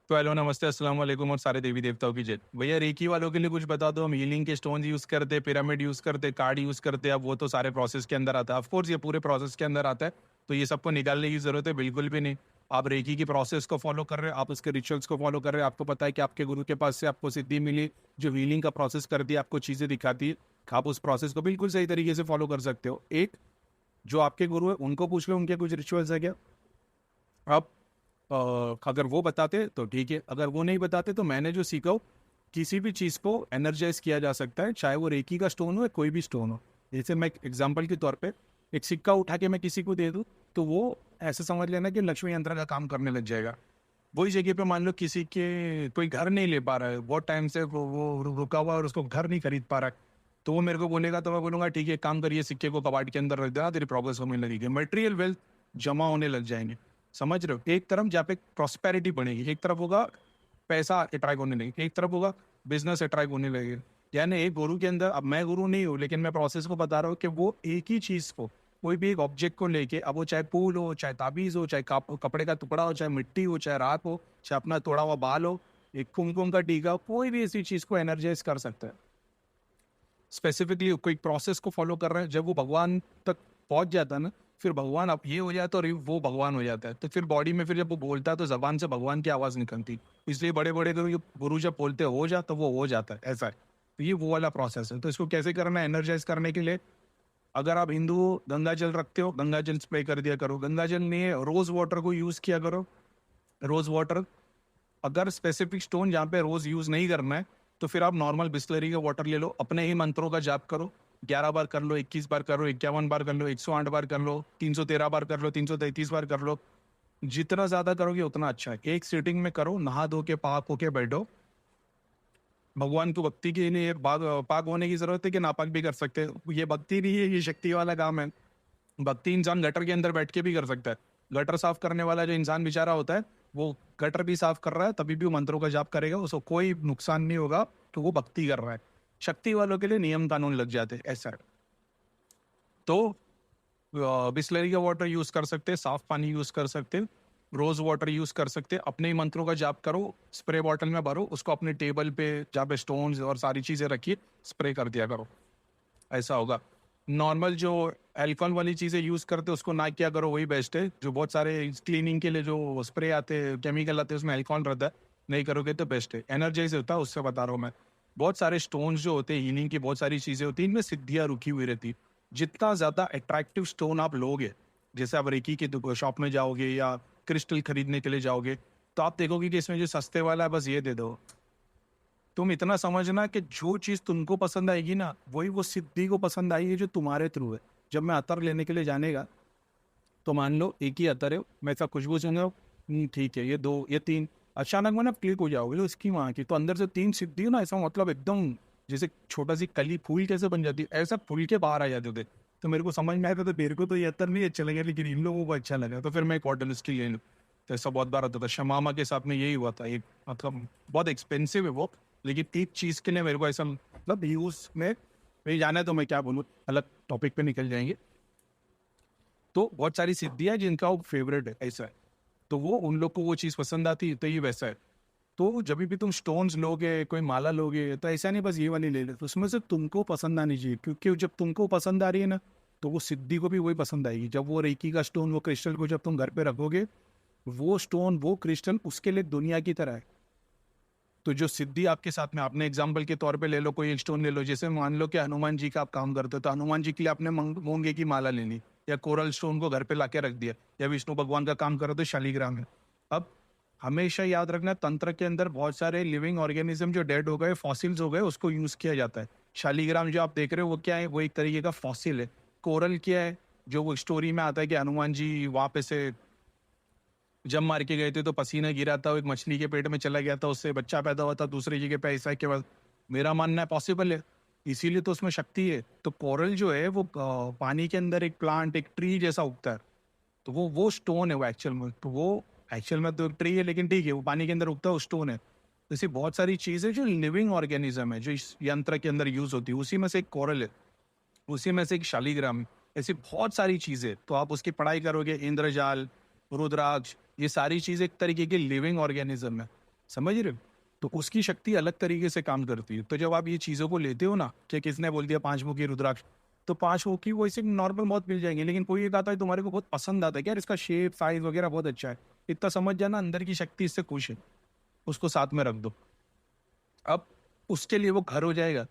तो हेलो, नमस्ते, अस्सलाम वालेकुम और सारे देवी देवताओं की जय। भैया रेकी वालों के लिए कुछ बता दो। हम हीलिंग के स्टोन्स यूज़ करते, पिरामिड यूज़ करते, कार्ड यूज़ करते। अब वो तो सारे प्रोसेस के अंदर आता है। ऑफ कोर्स ये पूरे प्रोसेस के अंदर आता है, तो ये सबको निकालने की ज़रूरत है बिल्कुल भी नहीं। आप रेकी की प्रोसेस को फॉलो कर रहे हो, आप उसके रिचुअल्स को फॉलो कर रहे हो। आपको पता है कि आपके गुरु के पास से आपको सिद्धि मिली, जो हीलिंग का प्रोसेस करती है, आपको चीज़ें दिखाती है। आप उस प्रोसेस को बिल्कुल सही तरीके से फॉलो कर सकते हो। एक जो आपके गुरु है उनको पूछ लो, उनके कुछ रिचुअल्स है क्या। आप अगर वो बताते तो ठीक है, अगर वो नहीं बताते तो मैंने जो सीखा हो, किसी भी चीज़ को एनर्जाइज किया जा सकता है, चाहे वो रेकी का स्टोन हो या कोई भी स्टोन हो। जैसे मैं एग्जांपल के तौर पे एक सिक्का उठा के मैं किसी को दे दूं, तो वो ऐसे समझ लेना कि लक्ष्मी यंत्र का काम करने लग जाएगा। वही जगह पे मान लो किसी के कोई घर नहीं ले पा रहा है, बहुत टाइम से वो रुका हुआ है और उसको घर नहीं खरीद पा रहा है, तो वो मेरे को बोलेगा तो मैं बोलूंगा ठीक है, काम करिए, सिक्के को कबाड़ के अंदर रख देना, तेरी प्रोग्रेस होने लगेगी, मटेरियल वेल्थ जमा होने लग जाएंगे। समझ रहे हो, एक तरफ जहाँ पे प्रॉस्पेरिटी बनेगी, एक तरफ होगा पैसा अट्रैक्ट होने लगेगा, एक तरफ होगा बिजनेस अट्रैक्ट होने लगेगा। यानी एक गुरु के अंदर, अब मैं गुरु नहीं हूँ लेकिन मैं प्रोसेस को बता रहा हूँ कि वो एक ही चीज को, कोई भी एक ऑब्जेक्ट को लेके, अब वो चाहे फूल हो, चाहे ताबीज हो, चाहे कपड़े का टुकड़ा हो, चाहे मिट्टी हो, चाहे राख हो, चाहे अपना तोड़ा हुआ बाल हो, एक कुमकुम का टीका हो, कोई भी ऐसी चीज को एनर्जाइज कर सकता है। स्पेसिफिकली कोई प्रोसेस को फॉलो कर रहे हैं, जब वो भगवान तक पहुंच जाता है ना, फिर भगवान अब ये हो जाता है और वो भगवान हो जाता है। तो फिर बॉडी में फिर जब वो बोलता है तो जबान से भगवान की आवाज निकलती। इसलिए बड़े बड़े गुरु जब बोलते हो जा, तो वो हो जाता है, ऐसा है। तो ये वो वाला प्रोसेस है। तो इसको कैसे करना है एनर्जाइज करने के लिए, अगर आप हिंदू हो, गंगा जल रखते हो, गंगा जल स्प्रे कर दिया करो। गंगा जल नहीं है, रोज वाटर को यूज किया करो। रोज वाटर, अगर स्पेसिफिक स्टोन जहाँ पे रोज यूज नहीं करना है, तो फिर आप नॉर्मल बिस्लरी का वाटर ले लो, अपने ही मंत्रों का जाप करो। 11 बार कर लो, 21 बार कर लो, 51 बार कर लो, 108 बार कर लो, 313 बार कर लो, 333 बार कर लो। जितना ज्यादा करोगे उतना अच्छा है। एक सीटिंग में करो, नहा धो के पाक होके बैठो। भगवान को भक्ति के लिए पाक होने की जरूरत है कि नापाक भी कर सकते हैं, ये भक्ति नहीं है, ये शक्ति वाला काम है। भक्ति इंसान गटर के अंदर बैठ के भी कर सकता है। गटर साफ करने वाला जो इंसान बेचारा होता है, वो गटर भी साफ कर रहा है, तभी भी वो मंत्रों का जाप करेगा, उसको कोई नुकसान नहीं होगा, तो वो भक्ति कर रहा है। शक्ति वालों के लिए नियम कानून लग जाते हैं, ऐसा है। तो बिस्लरी का वाटर यूज कर सकते हैं, साफ पानी यूज कर सकते हैं, रोज वाटर यूज कर सकते हैं। अपने ही मंत्रों का जाप करो, स्प्रे बॉटल में भरो, उसको अपने टेबल पे जहाँ पे स्टोन्स और सारी चीजें रखिए, स्प्रे कर दिया करो, ऐसा होगा। नॉर्मल जो अल्कोहल वाली चीज़ें यूज़ करते हैं उसको ना किया करो, वही बेस्ट है। जो बहुत सारे क्लीनिंग के लिए जो स्प्रे आते हैं, केमिकल आते हैं, उसमें अल्कोहल रहता है, नहीं करोगे तो बेस्ट है। एनर्जाइज होता है, उससे बता रहा हूँ मैं। बहुत सारे स्टोन्स जो होते हैं, हीलिंग की बहुत सारी चीज़ें होती हैं, इनमें सिद्धियाँ रुकी हुई रहती है। जितना ज़्यादा अट्रैक्टिव स्टोन आप लोगे, जैसे आप रेकी की शॉप में जाओगे या क्रिस्टल खरीदने के लिए जाओगे, तो आप देखोगे कि इसमें जो सस्ते वाला है बस ये दे दो। तुम इतना समझना कि जो चीज तुमको पसंद आएगी ना, वही वो सिद्धि को पसंद आएगी जो तुम्हारे थ्रू है। जब मैं अतर लेने के लिए जाने का, तो मान लो एक ही अतर है, मैं सब खुशबू सुन, ठीक है, ये दो, ये तीन, अचानक में ना क्लिक हो जाओगे तो इसकी वहां की, तो अंदर से तीन सिद्धि हो ना, ऐसा मतलब एकदम जैसे छोटा सी कली फूल कैसे बन जाती है, ऐसा फूल के बाहर आ जाते थे। तो मेरे को समझ में आया था, तो मेरे को तो ये अतर नहीं अच्छा लगा, लेकिन इन लोगों को अच्छा लगा, तो फिर मैं एक वाटर लिस्ट ले लूँ। तो ऐसा बहुत बार होता था, शमामा के साथ में यही हुआ था। एक मतलब बहुत एक्सपेंसिव है वो, लेकिन एक चीज के लिए मेरे को ऐसा मतलब यूज में नहीं जाना है, तो मैं क्या बोलूँ, अलग टॉपिक पे निकल जाएंगे। तो बहुत सारी सिद्धियां जिनका वो फेवरेट है, ऐसा है। तो वो उन लोग को वो चीज़ पसंद आती है, तो ये वैसा है। तो जब भी तुम स्टोन्स लोगे, कोई माला लोगे, तो ऐसा नहीं बस ये वाली ले ले, तो उसमें से तुमको पसंद आनी चाहिए, क्योंकि जब तुमको पसंद आ रही है ना, तो वो सिद्धि को भी वही पसंद आएगी। जब वो रेकी का स्टोन, वो क्रिस्टल को जब तुम घर पे रखोगे, वो स्टोन, वो क्रिस्टल उसके लिए दुनिया की तरह है। तो जो सिद्धि आपके साथ में, आपने एग्जाम्पल के तौर पे ले लो, कोई एक स्टोन ले लो, जैसे मान लो कि हनुमान जी का आप काम करते हो, तो हनुमान जी के लिए आपने मूंगे की माला ले ली, या कोरल स्टोन को घर पे लाके रख दिया, या विष्णु भगवान का काम करो तो शालीग्राम है। अब हमेशा याद रखना, तंत्र के अंदर बहुत सारे लिविंग ऑर्गेनिज्म जो डेड हो गए, फॉसिल्स हो गए, उसको यूज किया जाता है। शालीग्राम जो आप देख रहे हो वो क्या है, वो एक तरीके का फॉसिल है। कोरल क्या है, जो वो स्टोरी में आता है कि हनुमान जी वहां पे से जब मार के गए थे तो पसीना गिरा था, वो एक मछली के पेट में चला गया था, उससे बच्चा पैदा हुआ था दूसरी जगह पे, ऐसा है के बाद मेरा मानना है पॉसिबल है, इसीलिए तो उसमें शक्ति है। तो कोरल जो है वो पानी के अंदर एक प्लांट, एक ट्री जैसा उगता है। तो वो स्टोन है वो एक्चुअल में, तो वो एक्चुअल में तो एक ट्री है, लेकिन ठीक है, वो पानी के अंदर उगता है, वो स्टोन है। तो ऐसी बहुत सारी चीजें जो लिविंग ऑर्गेनिज्म है, जो इस यंत्र के अंदर यूज होती है, उसी में से एक कोरल है, उसी में से एक शालीग्राम है। ऐसी बहुत सारी चीजें, तो आप उसकी पढ़ाई करोगे, इंद्रजाल, रुद्राक्ष, ये सारी चीजें एक तरीके की लिविंग ऑर्गेनिज्म है। समझ रहे हो? तो उसकी शक्ति अलग तरीके से काम करती है। तो जब आप ये चीज़ों को लेते हो ना कि किसने बोल दिया 5 मुखी रुद्राक्ष, तो 5 मुखी वो ऐसे नॉर्मल बहुत मिल जाएँगे, लेकिन कोई एक आता है तुम्हारे को बहुत पसंद आता है कि यार इसका शेप, साइज़ वगैरह बहुत अच्छा है। इतना समझ जाना अंदर की शक्ति इससे खुश है, उसको साथ में रख दो। अब उसके लिए वो घर हो जाएगा।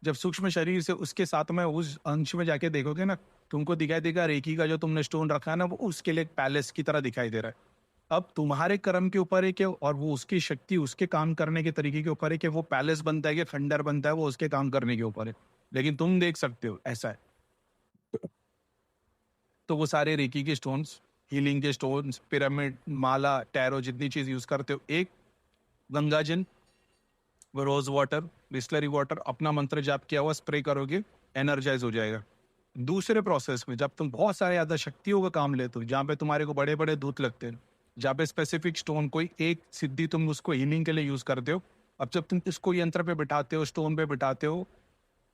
जब सूक्ष्म शरीर से उसके साथ में उस अंश में जाके देखोगे ना, तुमको दिखाई देगा रेकी का जो तुमने स्टोन रखा है ना, वो उसके लिए एक पैलेस की तरह दिखाई दे रहा है। अब तुम्हारे कर्म के ऊपर है कि और वो उसकी शक्ति, उसके काम करने के तरीके के ऊपर है कि वो पैलेस बनता है कि खंडर बनता है, वो उसके काम करने के ऊपर है। लेकिन तुम देख सकते हो, ऐसा है। तो वो सारे रेकी के स्टोन्स, हीलिंग के स्टोन्स, पिरामिड, माला, टैरो जितनी चीज़ यूज़ करते हो, एक गंगा जल, वो रोज वाटर, बिस्लरी वाटर, अपना मंत्र जाप किया हुआ स्प्रे करोगे, एनर्जाइज हो जाएगा। दूसरे प्रोसेस में जब तुम बहुत सारे ज़्यादा शक्तियों का काम लेते हो, जहाँ पे तुम्हारे को बड़े-बड़े दूत लगते हैं, जहाँ पे स्पेसिफिक स्टोन कोई एक सिद्धि तुम उसको हीलिंग के लिए यूज़ करते हो। अब जब तुम इसको यंत्र पे बिठाते हो, स्टोन पे बिठाते हो,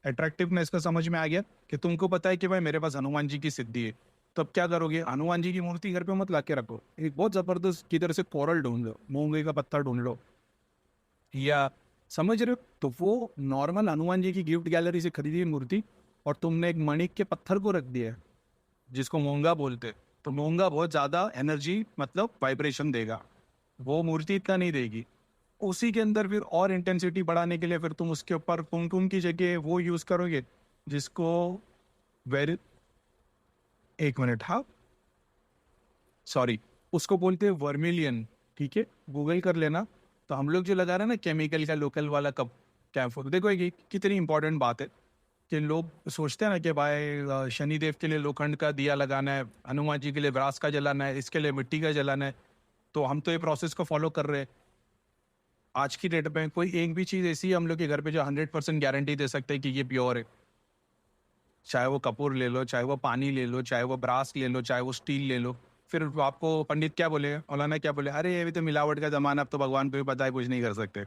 अट्रैक्टिवनेस का समझ में आ गया कि तुमको पता है कि भाई मेरे पास हनुमान जी की सिद्धि है। तो अब क्या करोगे? हनुमान जी की मूर्ति घर पे मत ला के रखो। एक बहुत ज़बरदस्त किधर से कोरल ढूँढ लो, मूँगे का पत्थर ढूँढ लो, या समझ रहे हो? तो वो नॉर्मल हनुमान जी की गिफ्ट गैलरी से खरीदी हुई मूर्ति और तुमने एक मणिक के पत्थर को रख दिया है, जिसको मोंगा बोलते हैं। तो मोंगा बहुत ज़्यादा एनर्जी मतलब वाइब्रेशन देगा, वो मूर्ति इतना नहीं देगी। उसी के अंदर फिर और इंटेंसिटी बढ़ाने के लिए फिर तुम उसके ऊपर कुमकुम की जगह वो यूज़ करोगे, जिसको वेरी, एक मिनट, हाँ, सॉरी, उसको बोलते हैं वर्मिलियन। ठीक है, गूगल कर लेना। तो हम लोग जो लगा रहे हैं ना केमिकल का लोकल वाला कप कैम्फोर, देखो ये कितनी इंपॉर्टेंट बात है कि लोग सोचते हैं ना कि भाई शनिदेव के लिए लोखंड का दिया लगाना है, हनुमान जी के लिए ब्रास का जलाना है, इसके लिए मिट्टी का जलाना है। तो हम तो ये प्रोसेस को फॉलो कर रहे हैं। आज की डेट में कोई एक भी चीज़ ऐसी है हम लोग के घर पे जो 100% गारंटी दे सकते हैं कि ये प्योर है। चाहे वो कपूर ले लो, चाहे वो पानी ले लो, चाहे वो ब्रास ले लो, चाहे वो स्टील ले लो। फिर वो आपको पंडित क्या बोलेगा, मौलाना क्या बोले, अरे ये भी तो मिलावट का ज़माना, अब तो भगवान को भी पता है कुछ नहीं कर सकते।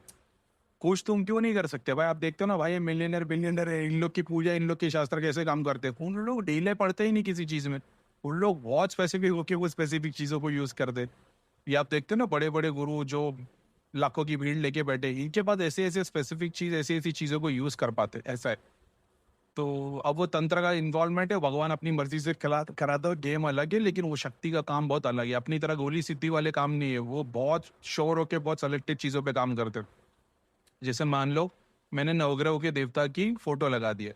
कुछ तुम क्यों नहीं कर सकते भाई? आप देखते हो ना भाई, ये मिलियनर बिलियनर है, इन लोग की पूजा, इन लोग के शास्त्र कैसे काम करते हैं। उन लोग ढीले पड़ते ही नहीं किसी चीज़ में। उन लोग बहुत स्पेसिफिक होके वो स्पेसिफिक चीज़ों को यूज़ करते हैं। ये आप देखते हो ना बड़े-बड़े गुरु जो लाखों की भीड़ लेके बैठे, इनके पास ऐसे-ऐसे स्पेसिफिक चीज़, ऐसी-ऐसी चीज़ों को यूज़ कर पाते, ऐसा है। तो अब वो तंत्र का इन्वॉल्वमेंट है, भगवान अपनी मर्ज़ी से कराता है, गेम अलग है, लेकिन वो शक्ति का काम बहुत अलग है। अपनी तरह गोली सीधी वाले काम नहीं है, वो बहुत श्योर होके बहुत सेलेक्टेड चीज़ों पे काम करते हैं। जैसे मान लो मैंने नवग्रहों के देवता की फोटो लगा दी है,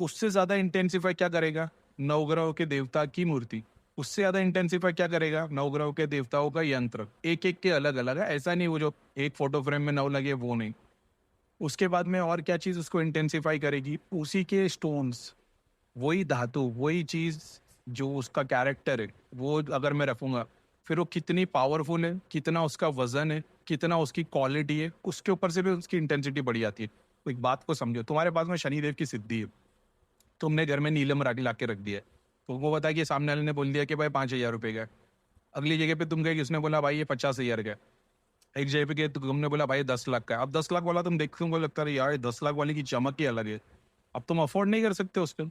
उससे ज़्यादा इंटेंसिफ़ाई क्या करेगा? नवग्रहों के देवता की मूर्ति। उससे ज़्यादा इंटेंसिफ़ाई क्या करेगा? नवग्रहों के देवताओं का यंत्र। एक-एक के अलग-अलग है, ऐसा नहीं वो जो एक फ़ोटो फ्रेम में 9 लगे वो नहीं। उसके बाद में और क्या चीज़ उसको इंटेंसिफ़ाई करेगी? उसी के स्टोन्स, वही धातु, वही चीज़ जो उसका कैरेक्टर है, वो अगर मैं रखूँगा, फिर वो कितनी पावरफुल है, कितना उसका वज़न है, कितना उसकी क्वालिटी है, उसके ऊपर से भी उसकी इंटेंसिटी बढ़ जाती है। तो एक बात को समझो, तुम्हारे पास में शनिदेव की सिद्धि है, तुमने घर में नीलम राखी ला के रख दिया है, तो वो बताया कि सामने वाले ने बोल दिया कि भाई 5,000 रुपए का है। अगली जगह पे तुम गए, किसने बोला भाई ये 50,000 का है। एक जगह पे गए तो तुमने बोला भाई 10 लाख का है। अब 10 लाख वाला तुम देखते हो लगता है यार 10 लाख वाले की चमक ही अलग है। अब तुम अफोर्ड नहीं कर सकते उसको,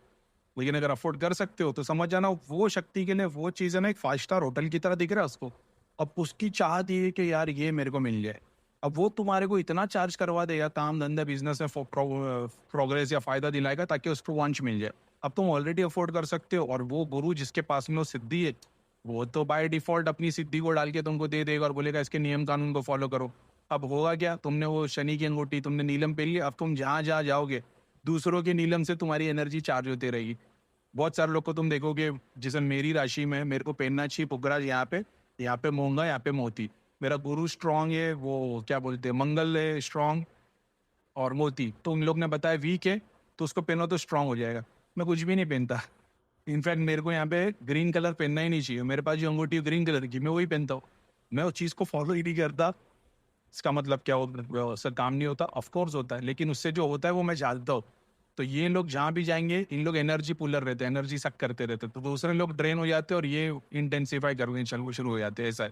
लेकिन अगर अफोर्ड कर सकते हो तो समझ जाना वो शक्ति के लिए वो चीज़ है ना, एक 5 स्टार होटल की तरह दिख रहा है उसको। अब उसकी चाहत ये है कि यार ये मेरे को मिल जाए। अब वो तुम्हारे को इतना चार्ज करवा देगा, काम धंधा बिजनेस में प्रोग्रेस या फायदा दिलाएगा ताकि उसको वंश मिल जाए। अब तुम ऑलरेडी अफोर्ड कर सकते हो और वो गुरु जिसके पास में वो सिद्धि है, वो तो बाय डिफॉल्ट अपनी सिद्धि को डाल के तुमको दे देगा और बोलेगा इसके नियम कानून को फॉलो करो। अब होगा क्या, तुमने वो शनि की अंगूठी, तुमने नीलम पहन लिया, अब तुम जहाँ जहाँ जाओगे दूसरों के नीलम से तुम्हारी एनर्जी चार्ज होती रहेगी। बहुत सारे लोग को तुम देखोगे, जैसे मेरी राशि में मेरे को पहनना चाहिए पुखराज, यहाँ पे मूंगा, यहाँ पे मोती। मेरा गुरु स्ट्रांग है, वो क्या बोलते हैं मंगल है स्ट्रांग, और मोती तो उन लोग ने बताया वीक है, तो उसको पहनो तो स्ट्रांग हो जाएगा। मैं कुछ भी नहीं पहनता। इनफैक्ट मेरे को यहाँ पे ग्रीन कलर पहनना ही नहीं चाहिए, मेरे पास जो अंगूठी है ग्रीन कलर की, मैं वही पहनता हूँ। मैं उस चीज़ को फॉलो ही नहीं करता। इसका मतलब क्या हो, सर काम नहीं होता? ऑफ कोर्स होता है, लेकिन उससे जो होता है वो मैं जानता हूँ। तो ये लोग जहाँ भी जाएंगे, इन लोग एनर्जी पुलर रहते हैं, एनर्जी सक करते रहते हैं, तो दूसरे लोग ड्रेन हो जाते हैं और ये इंटेंसिफाई करने चलना शुरू हो जाते हैं, ऐसा है।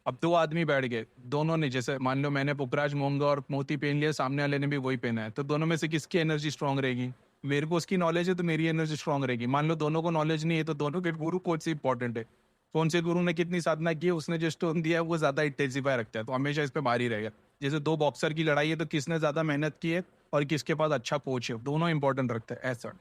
अब 2 आदमी बैठ गए, दोनों ने, जैसे मान लो मैंने पुखराज, मूंगा और मोती पहन लिया, सामने वाले ने भी वही पहना है, तो दोनों में से किसकी एनर्जी स्ट्रांग रहेगी? मेरे को उसकी नॉलेज है तो मेरी एनर्जी स्ट्रांग रहेगी। मान लो दोनों को नॉलेज नहीं है, तो दोनों के गुरु कौन सी इंपॉर्टेंट है? कौन से गुरु ने कितनी साधना की है, उसने जो स्टोन दिया है वो ज्यादा इंटेंसिफाई रखता है, तो हमेशा इस पे भारी ही रहेगा। जैसे दो बॉक्सर की लड़ाई है तो किसने ज्यादा मेहनत की है और किसके पास अच्छा कोच है, दोनों इंपॉर्टेंट रखते हैं ऐसा।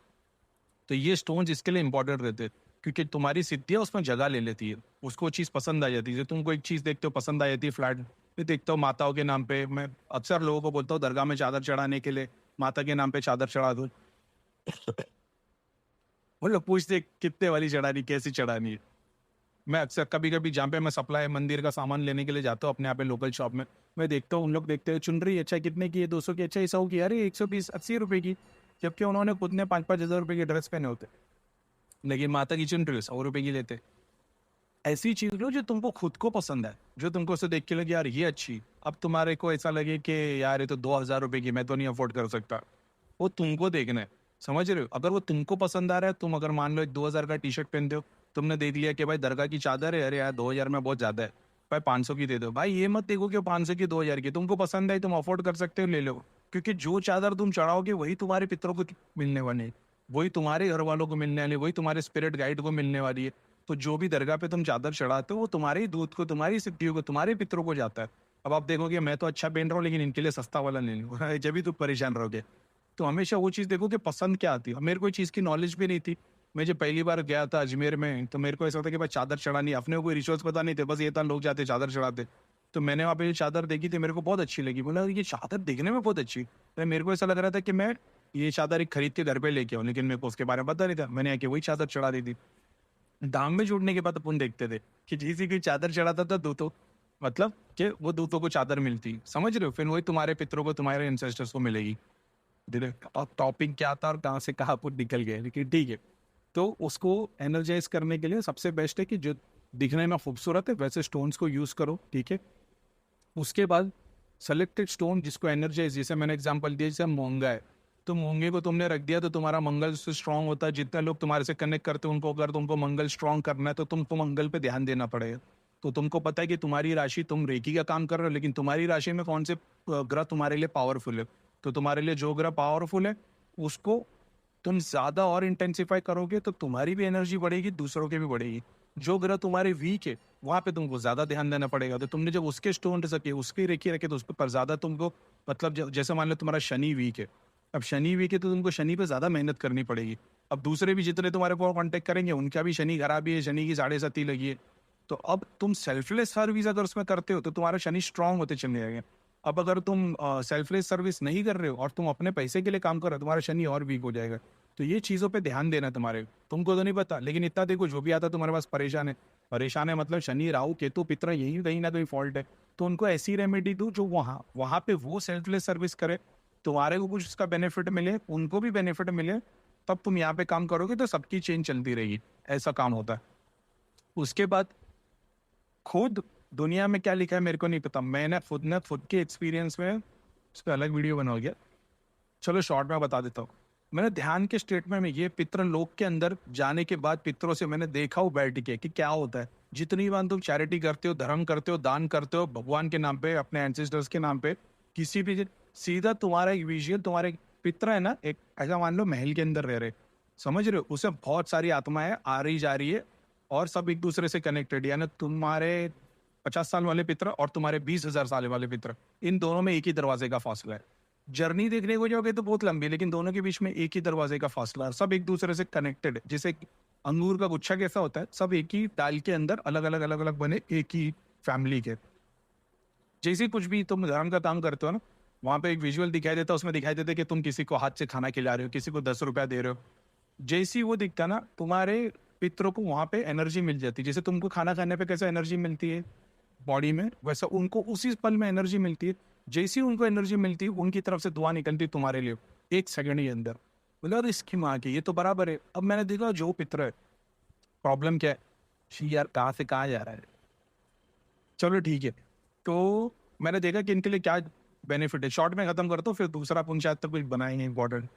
तो ये स्टोन्स इसके लिए इंपॉर्टेंट रहते हैं क्योंकि तुम्हारी सिद्धियां उसमें जगह ले लेती है, उसको चीज पसंद आ जाती है। जैसे तुमको एक चीज देखते हो पसंद आ जाती है, फ्लैट फिर देखते हो माताओं के नाम पे, मैं अक्सर लोगों को बोलता हूँ दरगाह में चादर चढ़ाने के लिए माता के नाम पे चादर चढ़ा दो। वो लोग पूछते कितने वाली चढ़ानी, कैसी चढ़ानी है। मैं अक्सर कभी कभी जहाँ पे मैं सप्लाई मंदिर का सामान लेने के लिए जाता हूँ अपने यहाँ पे लोकल शॉप में, मैं देखता हूँ उन लोग देखते हैं चुनरी अच्छा कितने की है, 200 की, अच्छा 100 की, अरे 120-80 रुपए की, जबकि उन्होंने खुद ने 5-5 हज़ार रुपए की ड्रेस पहने होते, लेकिन माता की चुनरी 100 रुपए की लेते। ऐसी चीज लो जो तुमको खुद को पसंद है, जो तुमको उसे देख के लगे यार ये अच्छी, अब तुम्हारे को ऐसा लगे कि यार ये तो 2,000 रुपए की, मैं तो नहीं अफोर्ड कर सकता, वो तुमको देखना है। समझ रहे हो, अगर वो तुमको पसंद आ रहा है, तुम अगर मान लो एक 2,000 का टी शर्ट पहनते हो, तुमने देख लिया कि भाई दरगाह की चादर है, अरे यार 2,000 में बहुत ज्यादा है, भाई 500 की दे दो, भाई ये मत देखो कि 500 की 2,000 की, तुमको पसंद है तुम अफोर्ड कर सकते हो ले लो। क्योंकि जो चादर तुम चढ़ाओगे वही तुम्हारे पितरों को मिलने वाली है, वही तुम्हारे घर वालों को मिलने वाली है, वही तुम्हारे स्पिरिट गाइड को मिलने वाली है। तो जो भी दरगाह पे तुम चादर चढ़ाते हो वो तुम्हारे ही दूध को, तुम्हारी सिद्धियों को, तुम्हारे पितरों को जाता है। अब आप देखोगे मैं तो अच्छा पहन रहा हूँ लेकिन इनके लिए सस्ता वाला ले लूँ, जब भी तुम परेशान रहोगे। तो हमेशा वो चीज़ देखो कि पसंद क्या आती है। मेरे को चीज़ की नॉलेज भी नहीं थी, मैं जब पहली बार गया था अजमेर में तो मेरे को ऐसा था कि भाई चादर चढ़ानी, अपने को कोई रिचुअल्स पता नहीं थे, बस ये था लोग जाते चादर चढ़ाते। तो मैंने वहाँ पे ये चादर देखी थी, मेरे को बहुत अच्छी लगी, बोला ये चादर देखने में बहुत अच्छी, तो मेरे को ऐसा लग रहा था कि मैं ये चादर एक खरीद के घर पे लेके आऊँ, लेकिन मेरे को उसके बारे में पता नहीं था, मैंने आके वही चादर चढ़ा दी थी। दाम में जुड़ने के बाद अपन देखते थे कि किसी की चादर चढ़ाता था दूतों, मतलब कि वो दूतों को चादर मिलती, समझ रहे हो, फिर वही तुम्हारे पितरों को, तुम्हारे एंसेस्टर्स को मिलेगी। टॉपिक क्या था और कहाँ से कहाँ पर निकल गए, लेकिन ठीक है। तो उसको एनर्जाइज करने के लिए सबसे बेस्ट है कि जो दिखने में खूबसूरत है वैसे स्टोन्स को यूज करो, ठीक है। उसके बाद सेलेक्टेड स्टोन जिसको एनर्जाइज, जैसे मैंने एग्जांपल दिया जैसे मूंगा है, तो मूंगे को तुमने रख दिया तो तुम्हारा मंगल से स्ट्रांग होता है, जितने लोग तुम्हारे से कनेक्ट करते हैं उनको, अगर तुमको मंगल स्ट्रांग करना है तो तुमको मंगल पे ध्यान देना पड़ेगा। तो तुमको पता है कि तुम्हारी राशि, तुम रेकी का काम कर रहे हो लेकिन तुम्हारी राशि में कौन से ग्रह तुम्हारे लिए पावरफुल है, तो तुम्हारे लिए जो ग्रह पावरफुल है उसको तुम ज्यादा और इंटेंसिफाई करोगे तो तुम्हारी भी एनर्जी बढ़ेगी, दूसरों की भी बढ़ेगी। जो ग्रह तुम्हारे वीक है वहां पे तुमको ज्यादा ध्यान देना पड़ेगा, तो तुमने जब उसके स्टोन रखे, उसके रेखी रखे, तो उस पर ज्यादा तुमको, मतलब जैसे मान लो तुम्हारा शनि वीक है, अब शनि वीक है तो तुमको शनि पे ज्यादा मेहनत करनी पड़ेगी। अब दूसरे भी जितने तुम्हारे को कांटेक्ट करेंगे उनका भी शनि खराबी है, शनि की 7.5 लगी है, तो अब तुम सेल्फलेस सर्विस अगर उसमें करते हो तो तुम्हारा शनि स्ट्रांग होते चले जाएंगे। अब अगर तुम सेल्फलेस सर्विस नहीं कर रहे हो और तुम अपने पैसे के लिए काम कर रहे हो, तुम्हारा शनि और वीक हो जाएगा। तो ये चीज़ों पे ध्यान देना तुम्हारे, तुमको तो नहीं पता लेकिन इतना देखो जो भी आता है तुम्हारे पास परेशान है, परेशान है मतलब शनि राहु केतु पितर यही कहीं ना कहीं फॉल्ट है। तो उनको ऐसी रेमेडी दो जो वहाँ वहाँ पे वो सेल्फलेस सर्विस करे, तुम्हारे को कुछ उसका बेनिफिट मिले, उनको भी बेनिफिट मिले, तब तुम यहाँ पे काम करोगे तो सबकी चेन चलती रहेगी। ऐसा काम होता है। उसके बाद खुद दुनिया में क्या लिखा है मेरे को नहीं पता, मैंने खुद के एक्सपीरियंस में उस पर अलग वीडियो बना गया, चलो शॉर्ट में बता देता हूँ। मैंने ध्यान के स्टेटमेंट में ये पितृ लोक के अंदर जाने के बाद पितरों से मैंने देखा हूँ बैठ के कि क्या होता है। जितनी बार तुम चैरिटी करते हो, धर्म करते हो, दान करते हो भगवान के नाम पे, अपने एंसेस्टर्स के नाम पे, किसी भी सीधा तुम्हारा एक विजुअल, तुम्हारे पितर है ना, एक ऐसा मान लो महल के अंदर रह रहे, समझ रहे हो, उसमें बहुत सारी आत्माएं आ रही जा रही है और सब एक दूसरे से कनेक्टेड, यानी तुम्हारे 50 साल वाले पितर और तुम्हारे 20,000 साल वाले पितर, इन दोनों में एक ही दरवाजे का फासला है। जर्नी देखने को जाओगे तो बहुत लंबी है, लेकिन दोनों के बीच में एक ही दरवाजे का फासला है, सब एक दूसरे से कनेक्टेड है। जैसे अंगूर का गुच्छा कैसा होता है, सब एक ही डाल के अंदर अलग अलग बने एक ही फैमिली के। जैसे कुछ भी तुम धर्म का काम करते हो ना, वहां पे एक विजुअल दिखाई देता है, उसमें दिखाई देता है कि तुम किसी को हाथ से खाना खिला रहे हो, किसी को 10 रुपया दे रहे हो। जैसी वो दिखता ना, तुम्हारे पितरों को वहां पे एनर्जी मिल जाती है। जैसे तुमको खाना खाने पे कैसे एनर्जी मिलती है बॉडी में, वैसा उनको उसी पल में एनर्जी मिलती है। जैसी उनको एनर्जी मिलती है उनकी तरफ से दुआ निकलती है तुम्हारे लिए, एक सेकंड के अंदर। बोला अरे इसकी माँ की, ये तो बराबर है। अब मैंने देखा जो पितर है, प्रॉब्लम क्या है, शी यार कहाँ से कहाँ जा रहा है, चलो ठीक है। तो मैंने देखा कि इनके लिए क्या बेनिफिट है, शॉर्ट में खत्म करता हूँ फिर दूसरा अपन शायद तक कुछ बनाएंगे इंपॉर्टेंट।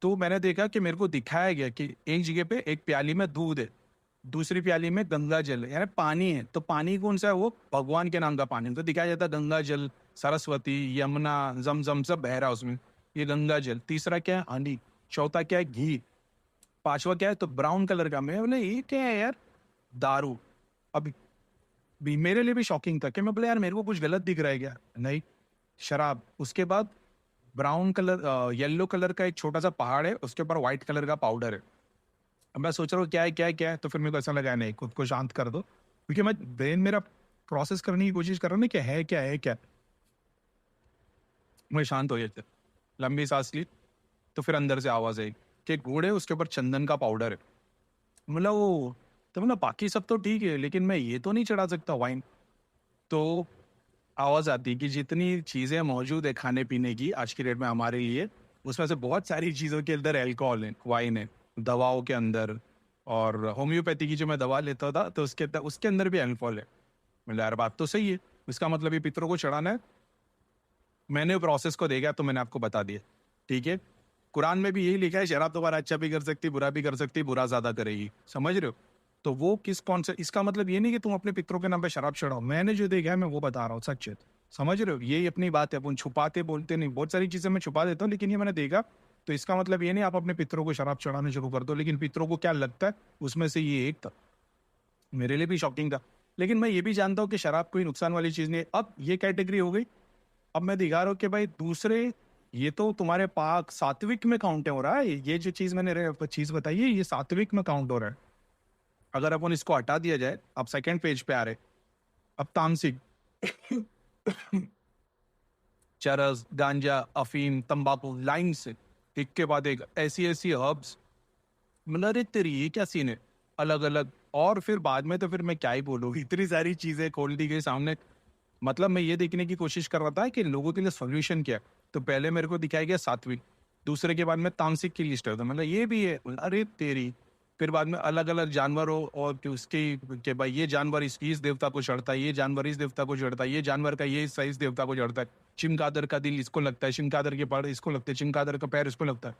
तो मैंने देखा कि मेरे को दिखाया गया कि एक जगह पे एक प्याली में दूध है, दूसरी प्याली में गंगा जल है, यानी पानी है। तो पानी कौन सा है, वो भगवान के नाम का पानी, तो दिखाया जाता है गंगा जल, सरस्वती, यमुना, जमजम सब बह रहा है उसमें, ये गंगा जल। तीसरा क्या है, हनी। चौथा क्या है, घी। पांचवा क्या है, तो ब्राउन कलर का। मैं बोले ये क्या है यार, दारू। अब भी मेरे लिए भी शॉकिंग था कि मैं बोला यार मेरे को कुछ गलत दिख रहा है क्या? नहीं, शराब। उसके बाद ब्राउन कलर येलो कलर का एक छोटा सा पहाड़ है, उसके ऊपर व्हाइट कलर का पाउडर है। अब मैं सोच रहा हूँ क्या है क्या है क्या है, तो फिर मेरे को ऐसा लगा नहीं, खुद को शांत कर दो, क्योंकि मैं ब्रेन मेरा प्रोसेस करने की कोशिश कर रहा हूँ ना कि है क्या है क्या। मैं शांत हो गया था, लंबी सांस ली, तो फिर अंदर से आवाज आई कि गुड़ है, उसके ऊपर चंदन का पाउडर है। मतलब वो, तो मतलब बाकी सब तो ठीक है, लेकिन मैं ये तो नहीं चढ़ा सकता वाइन। तो आवाज आती कि जितनी चीजें मौजूद है खाने पीने की आज की डेट में हमारे लिए, उसमें से बहुत सारी चीजों के अंदर अल्कोहल है, वाइन है, दवाओं के अंदर, और होम्योपैथी की जो मैं दवा लेता था तो उसके अंदर भी अल्कोहल है। मतलब यार बात तो सही है, इसका मतलब ये पितरों को चढ़ाना है। मैंने प्रोसेस को देखा तो मैंने आपको बता दिया, ठीक है। कुरान में भी यही लिखा है, शराब तुम्हारा अच्छा भी कर सकती, बुरा भी कर सकती, बुरा ज्यादा करेगी, समझ रहे हो। तो वो किस कौन से, इसका मतलब ये नहीं कि तुम अपने पितरों के नाम पे शराब चढ़ाओ, मैंने जो देखा है मैं वो बता रहा हूँ सच है। समझ रहे हो, यही अपनी बात है, अपन छुपाते बोलते नहीं, बहुत सारी चीजें मैं छुपा देता हूँ, लेकिन ये मैंने देखा। तो इसका मतलब ये नहीं आप अपने पितरों को शराब चढ़ाना शुरू कर दो, लेकिन पितरों को क्या लगता है उसमें से ये एक था। मेरे लिए भी शॉकिंग था, लेकिन मैं ये भी जानता हूँ कि शराब कोई नुकसान वाली चीज नहीं है। अब ये कैटेगरी हो गई। अब मैं दिखा रहा हूँ कि भाई दूसरे, ये तो तुम्हारे पाक सात्विक में काउंट हो रहा है, ये जो चीज मैंने चीज बताई है ये सात्विक में काउंट हो रहा है। अगर अपन इसको हटा दिया जाए, अब सेकंड पेज पे आ रहे, अब तामसिक, चरस, गांजा, अफीम, तंबाकू, लाइन से एक के बाद एक ऐसी ऐसी हर्ब्स। मतलब अरे तेरी ये क्या सीन है, अलग अलग। और फिर बाद में तो फिर मैं क्या ही बोलूँ, इतनी सारी चीजें खोल दी गई सामने। मतलब मैं ये देखने की कोशिश कर रहा था कि लोगों के लिए सॉल्यूशन क्या है। तो पहले मेरे को दिखाया गया सात्विक, दूसरे के बाद में तामसिक की लिस्ट है, तो मतलब ये भी है, अरे तेरी। फिर बाद में अलग अलग जानवरों और कि उसके, कि भाई ये जानवर इस देवता को चढ़ता है, ये जानवर इस देवता को चढ़ता है, ये जानवर का ये हिस्सा इस देवता को चढ़ता है। चिमकादर का दिल इसको लगता है, चिमकादर के पैर इसको लगते हैं, चिमकादर का पैर इसको लगता है।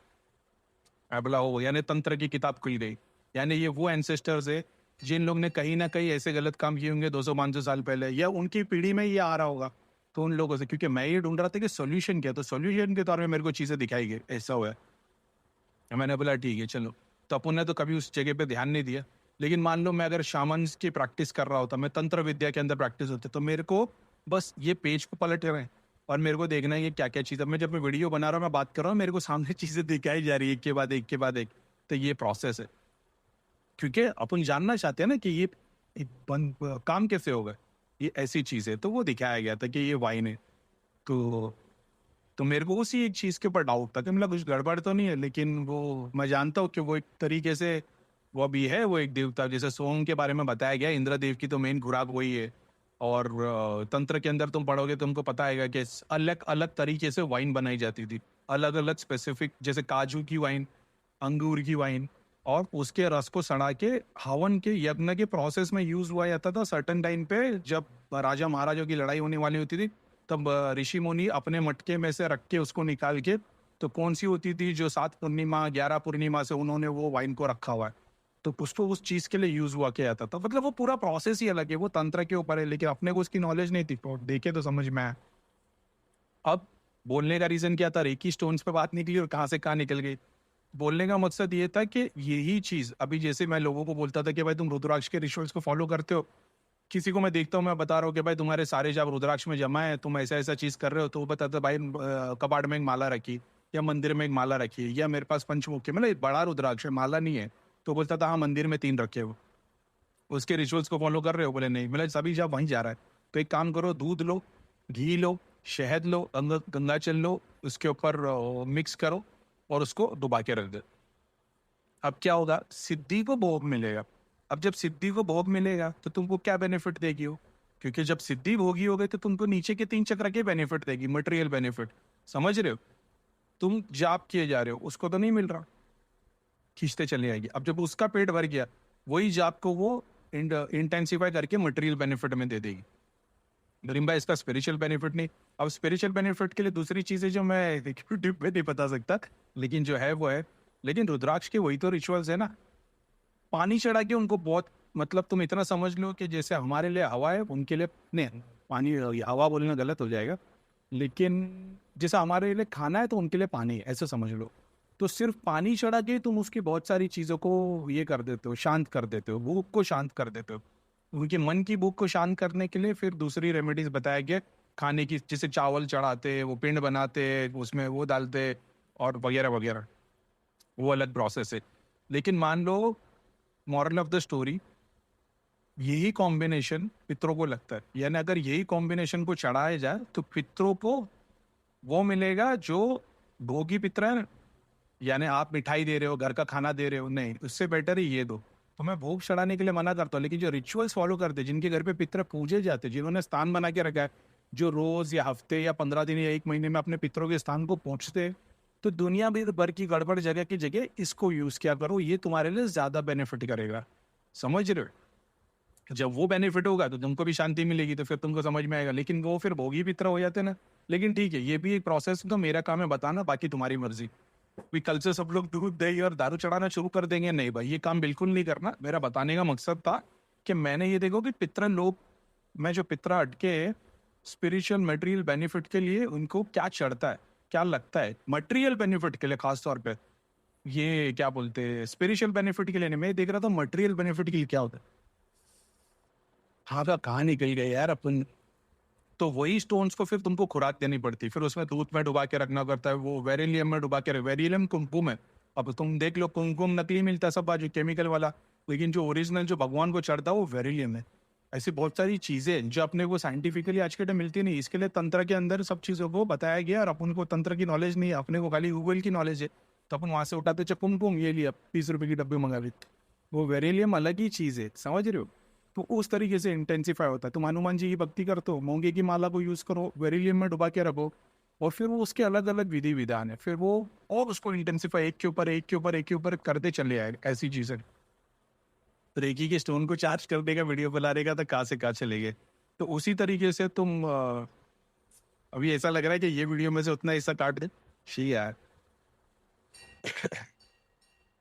मैं बोला हो, यानी तंत्र की किताब खुल गई। यानी ये वो एंसेस्टर्स है जिन लोग ने कहीं ना कहीं ऐसे गलत काम किए होंगे 200-500 साल पहले, या उनकी पीढ़ी में ये आ रहा होगा। तो उन लोगों से, क्योंकि मैं ये ढूंढ रहा था कि सोल्यूशन क्या, तो सोल्यूशन के तौर में मेरे को चीजें दिखाई गई, ऐसा हुआ है। तो मैंने बोला ठीक है चलो। तो अपन ने तो कभी उस जगह पे ध्यान नहीं दिया। लेकिन मान लो मैं अगर शामन्स की प्रैक्टिस कर रहा होता, मैं तंत्र विद्या के अंदर प्रैक्टिस होती, तो मेरे को बस ये पेज को पलट रहे हैं और मेरे को देखना है ये क्या क्या चीज़। अब मैं जब मैं वीडियो बना रहा हूँ, मैं बात कर रहा हूँ, मेरे को सामने चीजें दिखाई जा रही है एक के बाद एक के बाद एक। तो ये प्रोसेस है, क्योंकि अपन जानना चाहते हैं ना कि ये काम कैसे होगा, ये ऐसी चीज है। तो वो दिखाया गया था कि ये वाइन है। तो तो मेरे को उसी एक चीज के ऊपर डाउट था कि मतलब कुछ गड़बड़ तो नहीं है, लेकिन वो मैं जानता हूँ कि वो एक तरीके से वो भी है, वो एक देवता, जैसे सोम के बारे में बताया गया, इंद्रदेव की तो मेन खुराक वही है। और तंत्र के अंदर तुम पढ़ोगे तो तुमको पता है कि अलग अलग तरीके से वाइन बनाई जाती थी, अलग अलग स्पेसिफिक, जैसे काजू की वाइन, अंगूर की वाइन, और उसके रस को सड़ा के हवन के यज्ञ के प्रोसेस में यूज हुआ जाता था। सर्टन टाइम पे जब राजा महाराजों की लड़ाई होने वाली होती थी, तब ऋषि मुनि अपने मटके में से रख के उसको निकाल के, तो कौन सी होती थी जो 7 पूर्णिमा 11 पूर्णिमा से उन्होंने वो वाइन को रखा हुआ है, तो उसको उस चीज के लिए यूज हुआ किया जाता था। मतलब वो पूरा प्रोसेस ही अलग है, वो तंत्र के ऊपर है, लेकिन अपने को उसकी नॉलेज नहीं थी, तो देखे तो समझ में आया। अब बोलने का रीजन क्या था, रेकी स्टोन्स पे बात निकली और कहाँ से कहाँ निकल गई। बोलने का मकसद ये था कि यही चीज, अभी जैसे मैं लोगों को बोलता था कि भाई तुम रुद्राक्ष के रिचुअल्स को फॉलो करते हो, किसी को मैं देखता हूँ, मैं बता रहा हूँ कि भाई तुम्हारे सारे जब रुद्राक्ष में जमा है, तुम ऐसा ऐसा चीज कर रहे हो, तो वो बताता भाई कबाड़ में एक माला रखी, या मंदिर में एक माला रखी, या मेरे पास पंचमुखी मतलब एक बड़ा रुद्राक्ष है, माला नहीं है। तो बोलता था हाँ मंदिर में 3 रखे हो, उसके रिचुअल्स को फॉलो कर रहे हो? बोले नहीं। मतलब सभी जब वहीं जा रहा है, तो एक काम करो, दूध लो, घी लो, शहद लो, गंगाजल लो, उसके ऊपर मिक्स करो और उसको डुबा के रख दो। अब क्या होगा, सिद्धि को भोग मिलेगा। अब जब सिद्धि को भोग मिलेगा तो तुमको क्या बेनिफिट देगी वो, क्योंकि जब सिद्धि भोगी हो गई तो तुमको नीचे के 3 चक्र के बेनिफिट देगी, मटेरियल बेनिफिट। समझ रहे हो, तुम जाप किए जा रहे हो, उसको तो नहीं मिल रहा, खींचते चले आएगी। अब जब उसका पेट भर गया, वही जाप को वो इंटेंसिफाई करके मटेरियल बेनिफिट में दे देगी। रिम्बा इसका स्पिरिचुअल बेनिफिट नहीं। अब स्पिरिचुअल बेनिफिट के लिए दूसरी चीजें जो मैं यूट्यूब पे नहीं बता सकता, लेकिन जो है वो है। लेकिन रुद्राक्ष के वही तो रिचुअल्स है ना, पानी चढ़ा के उनको बहुत, मतलब तुम इतना समझ लो कि जैसे हमारे लिए हवा है, उनके लिए नहीं, पानी, हवा बोलना गलत हो जाएगा, लेकिन जैसा हमारे लिए खाना है तो उनके लिए पानी है, ऐसे समझ लो। तो सिर्फ पानी चढ़ा के तुम उसकी बहुत सारी चीजों को ये कर देते हो, शांत कर देते हो, भूख को शांत कर देते हो। उनके मन की भूख को शांत करने के लिए फिर दूसरी रेमेडीज बताया गया खाने की, जैसे चावल चढ़ाते, वो पिंड बनाते, उसमें वो डालते और वगैरह वगैरह, वो अलग प्रोसेस है। लेकिन मान लो, मॉरल ऑफ द स्टोरी, यही कॉम्बिनेशन पितरों को लगता है, यानी अगर यही कॉम्बिनेशन को चढ़ाया जाए तो पितरों को वो मिलेगा जो भोगी पितर है ना। यानी आप मिठाई दे रहे हो, घर का खाना दे रहे हो, नहीं, उससे बेटर ही ये दो। तो मैं भोग चढ़ाने के लिए मना करता हूँ, लेकिन जो रिचुअल्स फॉलो करते हैं, जिनके घर पे पितर पूजे जाते हैं, जिन्होंने स्थान बना के रखा है, जो रोज या हफ्ते या 15 दिन या 1 महीने में अपने पितरों के स्थान को पहुंचते हैं, तो दुनिया भर की गड़बड़ जगह की जगह इसको यूज किया करो, ये तुम्हारे लिए ज्यादा बेनिफिट करेगा। समझ रहे हो? जब वो बेनिफिट होगा तो तुमको भी शांति मिलेगी, तो फिर तुमको समझ में आएगा। लेकिन वो फिर भोगी पितर हो जाते हैं ना। लेकिन ठीक है, ये भी एक प्रोसेस, तो मेरा काम है बताना, बाकी तुम्हारी मर्जी। कोई कल से सब लोग दूध दही और दारू चढ़ाना शुरू कर देंगे, नहीं भाई, ये काम बिल्कुल नहीं करना। मेरा बताने का मकसद था कि मैंने ये देखो कि पितरा लोग, मैं जो पितरा अटके स्पिरिचुअल मटेरियल बेनिफिट के लिए उनको क्या चढ़ता है, क्या लगता है, मटेरियल बेनिफिट के लिए खास तौर पे, ये क्या बोलते हैं, स्पिरिचुअल बेनिफिट के लिए नहीं, मैं देख रहा था मटेरियल बेनिफिट के लिए क्या होता है। हाँ का कहाँ निकल गए यार अपन। तो वही स्टोन्स को फिर तुमको खुराक देनी पड़ती है, फिर उसमें दूध में डुबा के रखना पड़ता है, वो वेरिलियम में डुबा के, वेरिलियम कुमकुम है। अब तुम देख लो, कुमकुम नकली मिलता है सब बाजू, केमिकल वाला, लेकिन जो ओरिजिनल जो भगवान को चढ़ता है वो वेरिलियम है। ऐसी बहुत सारी चीजें हैं जो अपने को साइंटिफिकली आज के टाइम मिलती नहीं, इसके लिए तंत्र के अंदर सब चीजों को बताया गया, और अपन को तंत्र की नॉलेज नहीं है, अपने को खाली गूगल की नॉलेज है। तो अपन वहां से उठाते, कुमकुम ये लिया, 30 रुपए की डब्बी मंगा ली। वो वेरिलियम अलग ही चीज है, समझ रहे हो? तो उस तरीके से इंटेंसिफाई होता है। तुम हनुमान जी की भक्ति करते हो, मूंगे की माला को यूज करो, वेरिलियम में डुबा के रखो, और फिर वो उसके अलग अलग विधि विधान है, फिर वो और उसको इंटेंसिफाई एक के ऊपर एक के ऊपर एक के ऊपर करते चले आए, ऐसी चीजें। तो रेकी के स्टोन को चार्ज कर देगा, वीडियो बना देगा, तो कहाँ से कहाँ चले गए। तो उसी तरीके से तुम अभी ऐसा लग रहा है कि ये वीडियो में से उतना हिस्सा काट दे। शी यार,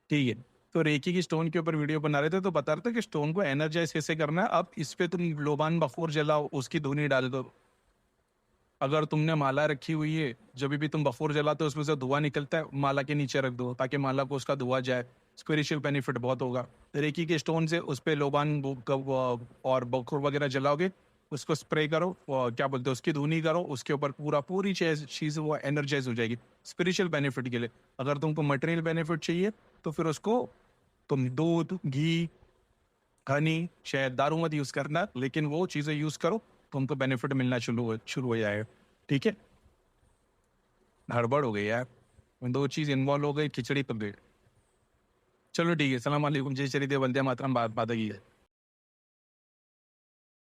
ठीक है। तो रेकी की स्टोन के ऊपर वीडियो बना रहे थे, तो बता रहे थे कि स्टोन को एनर्जाइज कैसे करना है। अब इस पे तुम लोबान बफूर जलाओ, उसकी धुनी डाल दो। अगर तुमने माला रखी हुई है, जब भी तुम बफूर जलाते हो उसमें से धुआं निकलता है, माला के नीचे रख दो ताकि माला को उसका धुआं जाए। स्पिरिचुअल बेनिफिट बहुत होगा। रेकी के स्टोन से उस पे लोबान और बखूर वगैरह जलाओगे, उसको स्प्रे करो, क्या बोलते हैं, उसकी धुनी करो, उसके ऊपर पूरी चीज वो एनर्जाइज हो जाएगी स्पिरिचुअल बेनिफिट के लिए। अगर तुमको मटेरियल बेनिफिट चाहिए तो फिर उसको तुम दूध, घी, हनी, शायद दारू मत यूज करना, लेकिन वो चीजें यूज करो, तुमको बेनिफिट मिलना शुरू हो जाएगा। ठीक है। हड़बड़ हो गई यार, दो चीज इन्वॉल्व हो गई, खिचड़ी पर गई। चलो ठीक है, सलाम वालेकुम, जय श्री देव, वंदे मातरम, बात बात की है।